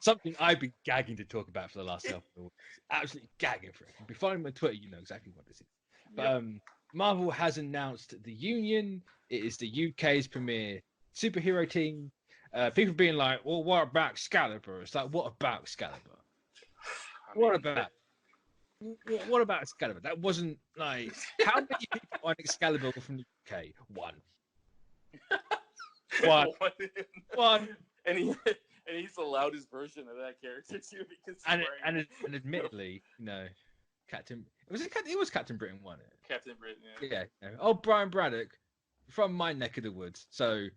something I've been gagging to talk about for the last couple of weeks. Absolutely gagging for it. If you find me on Twitter, you know exactly what this is. But Marvel has announced the Union. It is the UK's premier superhero team. People being like, well, what about Excalibur? It's like, what about Excalibur? What about Excalibur? That wasn't like, how many people on Excalibur were from the UK? One. And he's the loudest version of that character too, because and admittedly, you know, it was Captain Britain, wasn't it? Captain Britain, yeah. Oh, Brian Braddock from my neck of the woods. So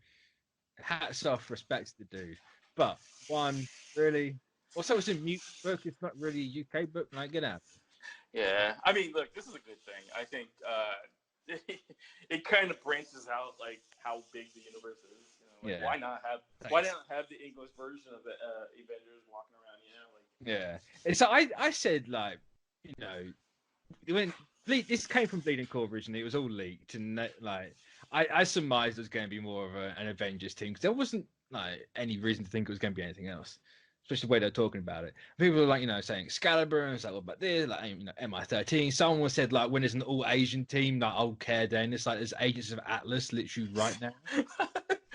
hats off, respect to the dude. But one really, also it's a mutant book. It's not really a UK book. Like, get out. Yeah, I mean, look, this is a good thing. I think it kind of branches out like how big the universe is. You know, like, why not have the English version of the Avengers walking around? You know, like And so I said, like, you know, this came from Bleeding Core originally. It was all leaked, and like I surmised it was going to be more of an Avengers team because there wasn't like any reason to think it was going to be anything else. Especially the way they're talking about it. People are like, you know, saying Excalibur, and it's like, what about this? Like, you know, MI13. Someone said, like, when there's an all-Asian team, like, I'll care then. It's like, there's Agents of Atlas literally right now.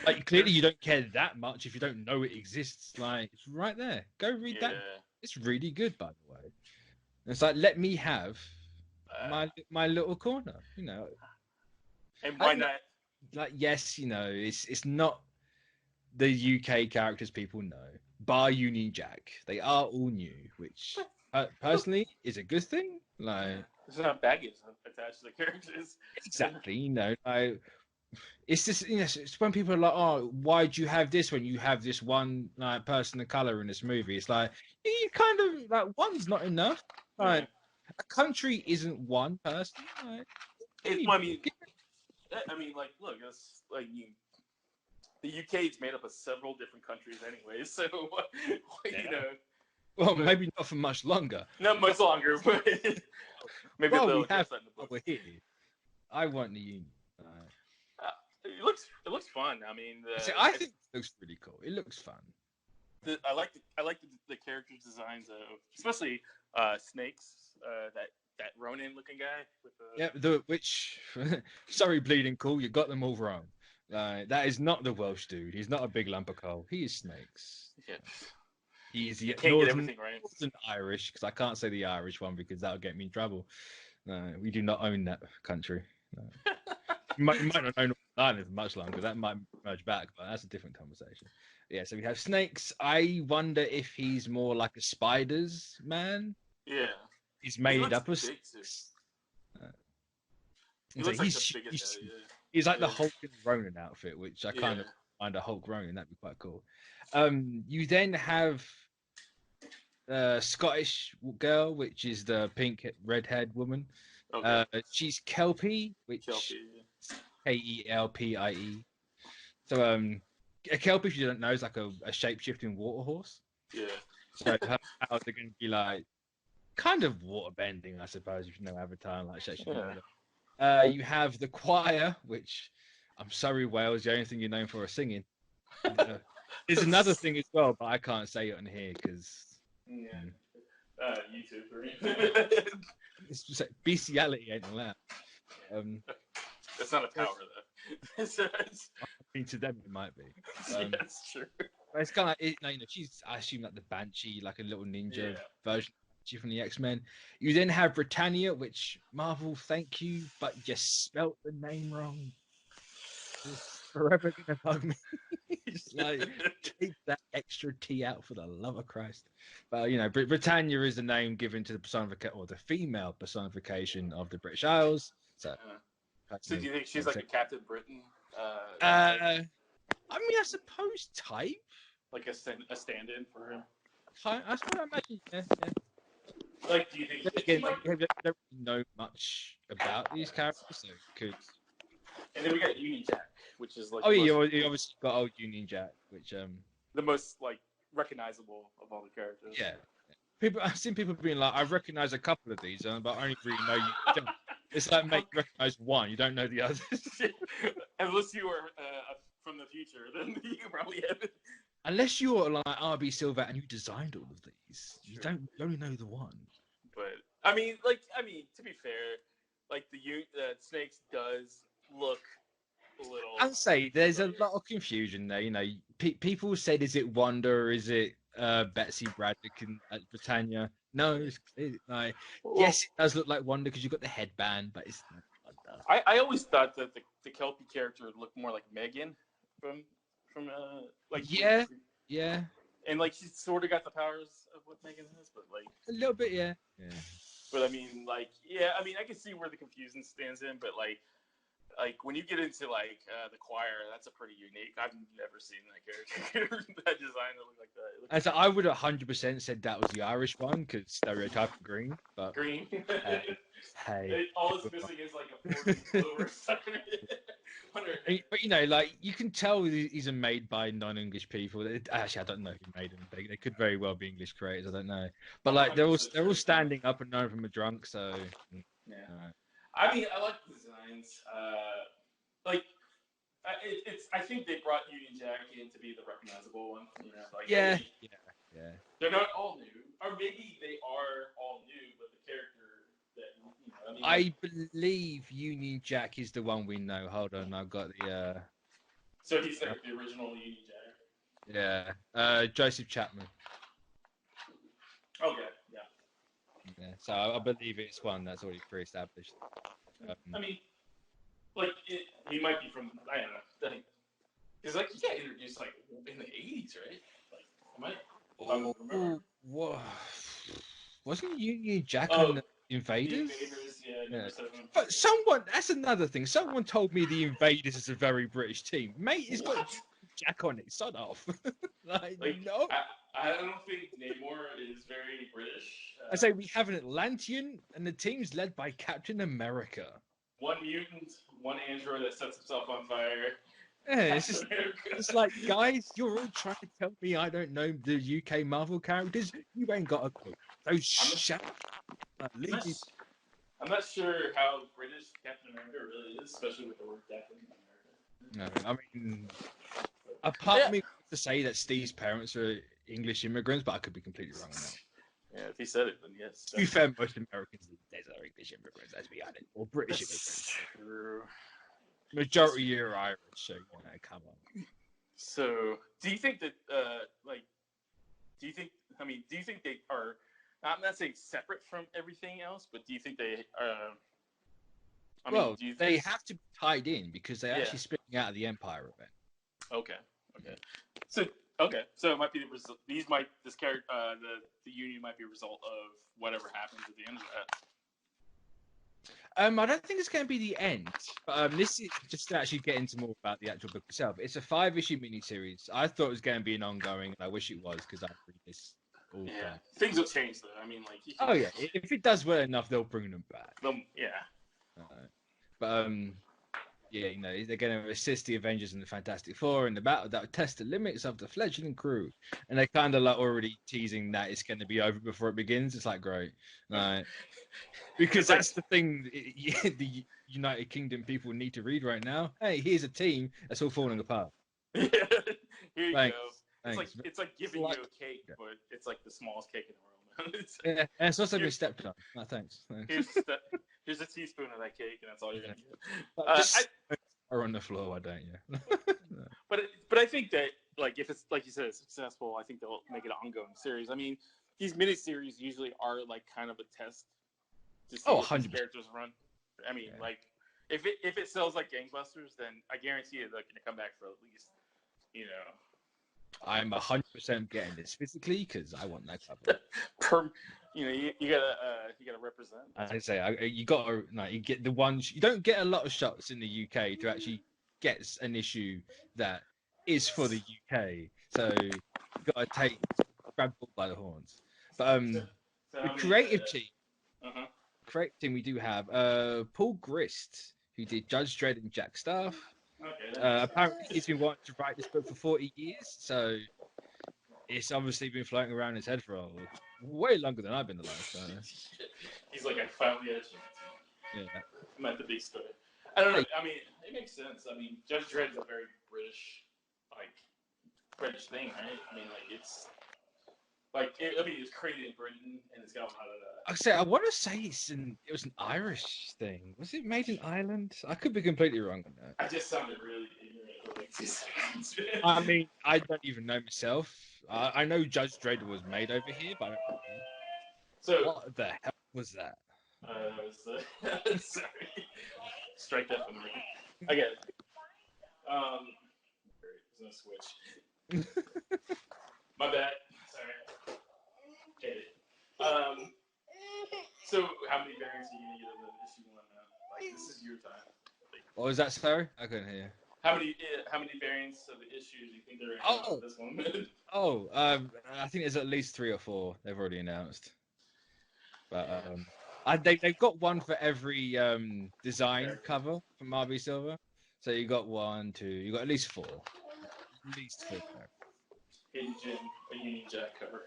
Like, clearly you don't care that much if you don't know it exists. Like, it's right there. Go read that. It's really good, by the way. And it's like, let me have my little corner, you know. And why not? Like, yes, you know, it's not the UK characters people know. Bar Union Jack, they are all new, which personally is a good thing. Like, there's not baggage attached to the characters. Exactly, you know. It's just, you know, it's when people are like, "Oh, why'd you have this when you have this one like person of color in this movie?" It's like you kind of like one's not enough. Like a country isn't one person. Like, I mean, like, look, it's like the UK is made up of several different countries anyway, so you know. Well, maybe not for much longer. Not much longer, but maybe a little. We're here. I want the Union. It looks fun. I mean, I think it looks really cool. It looks fun. I like the character designs of especially Snake's that Ronin looking guy with the sorry, Bleeding Cool, you got them all wrong. That is not the Welsh dude. He's not a big lump of coal. He is Snakes. Yeah. He's the Northern Irish, because I can't say the Irish one because that'll get me in trouble. We do not own that country. No. you might not own Ireland for much longer. That might merge back, but that's a different conversation. Yeah, so we have Snakes. I wonder if he's more like a Spiders man. Yeah. He's made up of six. He's like the Hulk and Ronin outfit, which I kind of find a Hulk Ronin. That'd be quite cool. You then have Scottish girl, which is the pink red-haired woman. Okay. She's Kelpie, which Kelpie. So a Kelpie, if you don't know, is like a shape-shifting water horse. Yeah. So her powers are going to be like kind of water bending, I suppose, if you know Avatar, like shape-shifting. Yeah. You have the choir, which I'm sorry, Wales, the only thing you're known for is singing. There's another thing as well, but I can't say it on here because YouTube. It's just like bestiality ain't allowed. That's not a power though. I mean, to them it might be. That's true. But it's kind of like, you know, she's, I assume, like the Banshee, like a little ninja version from the X-Men. You then have Britannia, which Marvel, thank you, but you spelt the name wrong. It's forever gonna bug me. It's like, take that extra T out for the love of Christ. But you know, Britannia is the name given to the personification or the female personification of the British Isles. So do you think she's like a Captain Britain? I mean, I suppose type. Like a stand-in for him. That's what I imagine. Yeah. Like, do you think? Again, I don't really know much about these characters, so could. And then we got Union Jack, which is like. Oh yeah, you obviously got old Union Jack, which the most like recognizable of all the characters. Yeah. I've seen people being like, I recognize a couple of these, but I only really know you don't. It's like, mate, you recognize one, you don't know the others. Unless you were from the future, then you probably have unless you're like RB Silver and you designed all of these, you only know the one. But to be fair, like the Snakes does look a little. I'd say there's a lot of confusion there. You know, people said, "Is it Wanda or is it Betsy Braddock at Britannia?" No, it's clear, like yes, it does look like Wanda because you've got the headband, but it's not Wanda. I always thought that the Kelpie character would look more like Megan from like yeah, and like she sort of got the powers of what Megan has, but like a little bit, yeah. But I mean, like, I can see where the confusion stands in, but like when you get into like the choir, that's a pretty unique. I've never seen that character, that design that looked like that. And so I would 100% said that was the Irish one because stereotype green, but green. Hey, all it's missing is like a 40 blue or something. But you know, like you can tell these are made by non-English people. Actually, I don't know who made them. They could very well be English creators. I don't know, but like they're all standing up and none of them are drunk. So yeah. I mean, I like the designs. I think they brought Union Jack in to be the recognizable one. You know, like yeah. They're not all new, or maybe they are all new, but the character that I believe Union Jack is the one we know. Hold on, I've got the. So he's like the original Union Jack. Yeah, Joseph Chapman. Okay, yeah. Yeah, so I believe it's one that's already pre-established. I mean, like he might be from I don't know. Because like he got introduced like in the '80s, right? Like What? Wasn't Union Jack on the Invaders? The Invaders, yeah. But that's another thing. Someone told me the Invaders is a very British team. Mate, it's got Jack on it. Sod off. like no. I don't think Namor is very British. I say we have an Atlantean, and the team's led by Captain America. One mutant, one android that sets himself on fire. Yeah, it's like, guys, you're all trying to tell me I don't know the UK Marvel characters. You ain't got a clue. So shut up. I'm not sure how British Captain America really is, especially with the word Captain America. No, I mean, a part of me wants to say that Steve's parents are English immigrants, but I could be completely wrong on that. Yeah, if he said it, then yes. To be fair, most Americans are English immigrants, let's be honest, or British immigrants. True. Majority are Irish, so come on. So, do you think that, do you think they are? I'm not saying separate from everything else, but do you think they are? They have to be tied in because they're actually spinning out of the Empire event. Okay. So it might be this character, the Union might be a result of whatever happens at the end of that. I don't think it's going to be the end. But this is just to actually get into more about the actual book itself. It's a 5-issue miniseries. I thought it was going to be an ongoing, and I wish it was because I read this all the time. Things will change though. I mean, like. If it does well enough, they'll bring them back. They're going to assist the Avengers and the Fantastic Four in the battle that will test the limits of the fledgling crew. And they're kind of like already teasing that it's going to be over before it begins. It's like, great. Because that's the thing the United Kingdom people need to read right now. Hey, here's a team that's all falling apart. Here you go. Thanks. It's like giving you a cake, but it's like the smallest cake in the world. And it's also been stepped on. No, thanks. Here's a teaspoon of that cake, and that's all you're gonna get. Or on the floor, why don't you? But I think that like if it's like you said, it's successful, I think they'll make it an ongoing series. I mean, these miniseries usually are like kind of a test to see if these characters run. I mean, like if it sells like gangbusters, then I guarantee you they're gonna come back for at least, I'm 100% getting this physically because I want that cover. You gotta represent. As I say, you gotta you get the ones you don't get a lot of shots in the UK to actually get an issue that is for the UK. So you gotta grab the bull by the horns. But the creative team we do have Paul Grist, who did Judge Dredd and Jack Staff. Apparently he's been wanting to write this book for 40 years, so it's obviously been floating around his head for way longer than I've been alive. So. He's like, I finally had a chance. Yeah. I'm at the big story. I don't know. I mean, it makes sense. I mean, Judge Dredd is a very British, British thing, right? I mean, like it's like it's created in Britain and it's got a lot of. I want to say it was an Irish thing. Was it made in Ireland? I could be completely wrong on that. I just sounded really ignorant for like 2 seconds. I mean, I don't even know myself. I know Judge Dredd was made over here, but I don't know. So what the hell was that? Sorry. Strike that from me. Again. There's no switch. My bad. Sorry. Edit. So how many variants are you gonna get of the issue 1 now? Like this is your time. What was that, sorry? I couldn't hear. How many variants of the issues do you think there are in this one? I think there's at least 3 or 4 they've already announced. But they've got one for every design cover from Marvel Silver. So you got 1, 2, you got at least 4. At least 4. Hidden Gem, a Union Jack cover.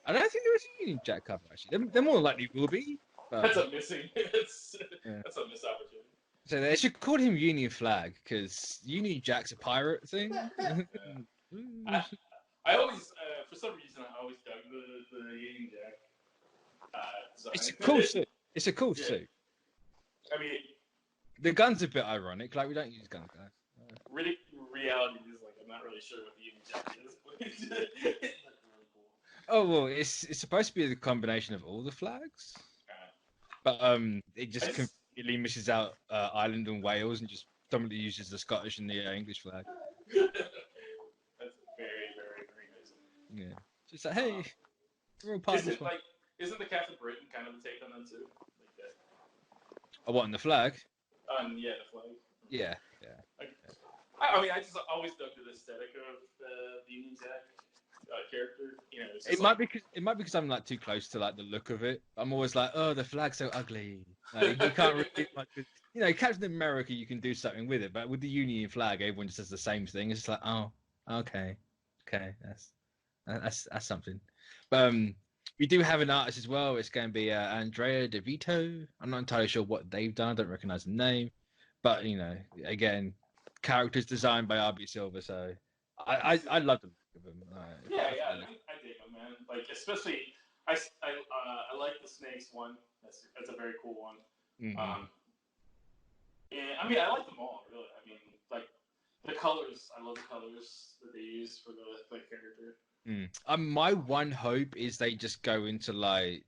I don't think there is a Union Jack cover actually. They're more likely will be. But, that's a missing. That's a missed opportunity. So they should call him Union Flag because Union Jack's a pirate thing. I always, for some reason, I always dug the Union Jack design. It's a cool suit. It's a cool suit. I mean, the gun's a bit ironic. Like we don't use guns, guys. Really, reality is like I'm not really sure what the Union Jack is. But it's really cool. Oh well, it's supposed to be the combination of all the flags, but it just completely misses out Ireland and Wales and just dominantly uses the Scottish and the English flag. That's very, very, very nice. Yeah, just like hey, we're all part of this one. Isn't the Captain Britain kind of a take on them too? Like that. Oh, what, on the flag? Yeah, the flag. Yeah. I mean, I just always dug the aesthetic of the Union Jack character. You know, it might be because I'm like too close to like the look of it. I'm always like, oh, the flag's so ugly. Like, you can't really do much with, you know, Captain America, you can do something with it, but with the Union flag, everyone just does the same thing. It's just like, oh, okay, that's something. But we do have an artist as well. It's going to be Andrea DeVito. I'm not entirely sure what they've done. I don't recognize the name, but you know, again, characters designed by RB Silver. So I love the look of them. I dig them, man. Like especially, I like the Snakes one. That's a very cool one. Mm-hmm. And I mean, I like them all really. I mean, like the colors. I love the colors that they use for the character. My one hope is they just go into like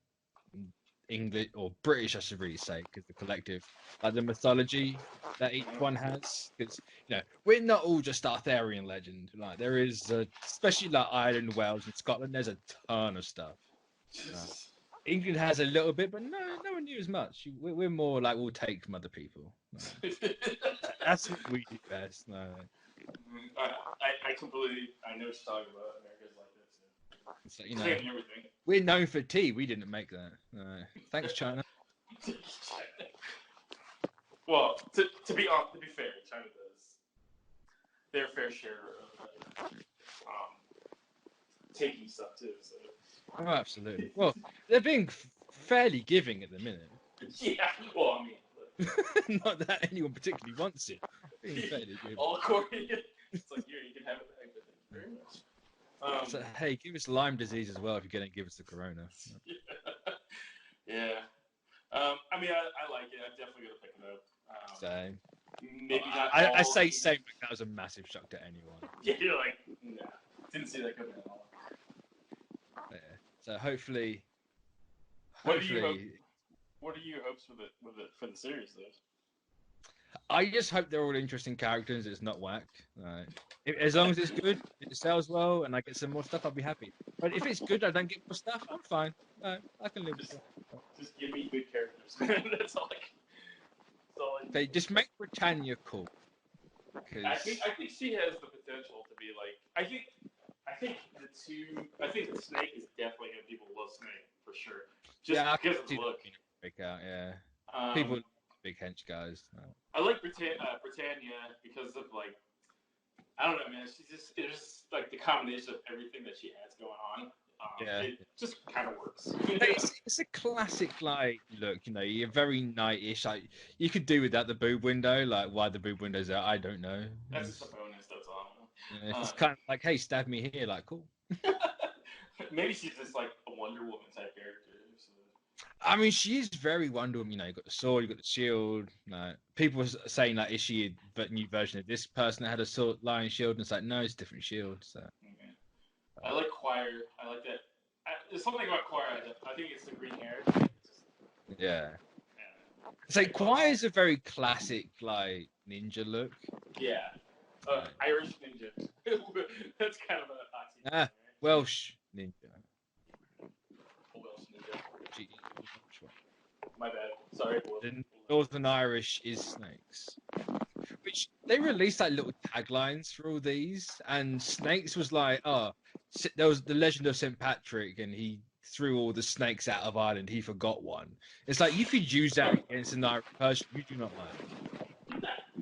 English or British, I should really say, because the collective, like the mythology that each one has. Because you know, we're not all just Arthurian legend. Like there is, especially like Ireland, Wales, and Scotland. There's a ton of stuff. England has a little bit, but no one knew as much. We're more like we'll take from other people. That's what we do best. No. I completely. I know what you're talking about. America's like this. So, you know, we're known for tea. We didn't make that. Thanks, China. Well, to be fair, China does their fair share of taking stuff too. So. Oh, absolutely. Well, they're being fairly giving at the minute. Yeah. Well, I mean, not that anyone particularly wants it. Being fairly giving. All according. It's like you can have it. Thank you very much. So, hey, give us Lyme disease as well if you're going to give us the corona. Yeah. I mean, I like it. I'm definitely going to pick it up. Same. Maybe not. I say same, but that was a massive shock to anyone. Yeah, you're like, nah, didn't see that coming at all. Yeah. So hopefully. What are your hopes for the series, though? I just hope they're all interesting characters. It's not whack. As long as it's good, it sells well, and I get some more stuff, I'll be happy. But if it's good, I don't get more stuff, I'm fine. I can live with it. Just give me good characters. That's all Okay, just make Britannia cool. I think she has the potential to be like. I think the Snake is definitely gonna people love Snake for sure. Just because of the look. People big hench guys. I like Britannia because of like. I don't know, man. It's just like the combination of everything that she has going on. It just kind of works. It's a classic like look. You know, you're very knightish. Like you could do without the boob window. Like why the boob window's out, I don't know. That's just a bonus. That's all. It's kind of like, hey, stab me here, like, cool. Maybe she's just like a Wonder Woman type character. So. I mean, she is very Wonder Woman. You know, you got the sword, you got the shield. Like, people were saying, like, is she a new version of this person that had a sword, lion shield? And it's like, no, it's a different shield. So. Okay. I like Choir. I like that. There's something about Choir. I think it's the green hair. Yeah. It's like Choir's a very classic, like, ninja look. Yeah. Irish ninja. That's kind of a right? Welsh ninja. Welsh ninja. My bad. Sorry. The Northern Irish is snakes. Which they released like little taglines for all these, and Snakes was like, oh, there was the Legend of St. Patrick, and he threw all the snakes out of Ireland. He forgot one. It's like you could use that against an Irish person. You do not like.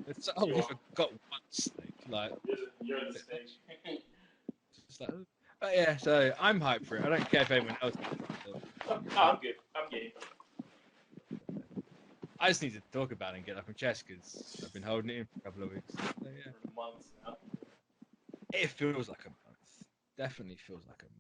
It's like, oh, he forgot one snake. Like you're the snake. It's like, but yeah, so I'm hyped for it. I don't care if anyone else. I'm good. I'm game. I just need to talk about it and get off my chest because I've been holding it in for a couple of weeks. So, yeah. For months now. It feels like a month. Definitely feels like a month.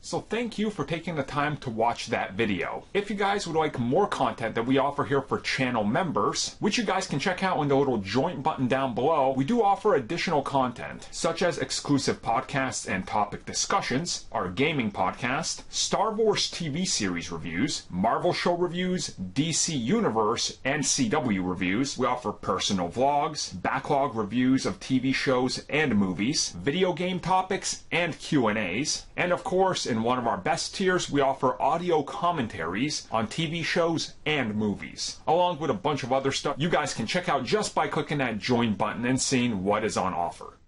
So thank you for taking the time to watch that video. If you guys would like more content that we offer here for channel members, which you guys can check out in the little join button down below, we do offer additional content, such as exclusive podcasts and topic discussions, our gaming podcast, Star Wars TV series reviews, Marvel show reviews, DC Universe and CW reviews. We offer personal vlogs, backlog reviews of TV shows and movies, video game topics and Q&As, and of course, in one of our best tiers, we offer audio commentaries on TV shows and movies, along with a bunch of other stuff you guys can check out just by clicking that join button and seeing what is on offer.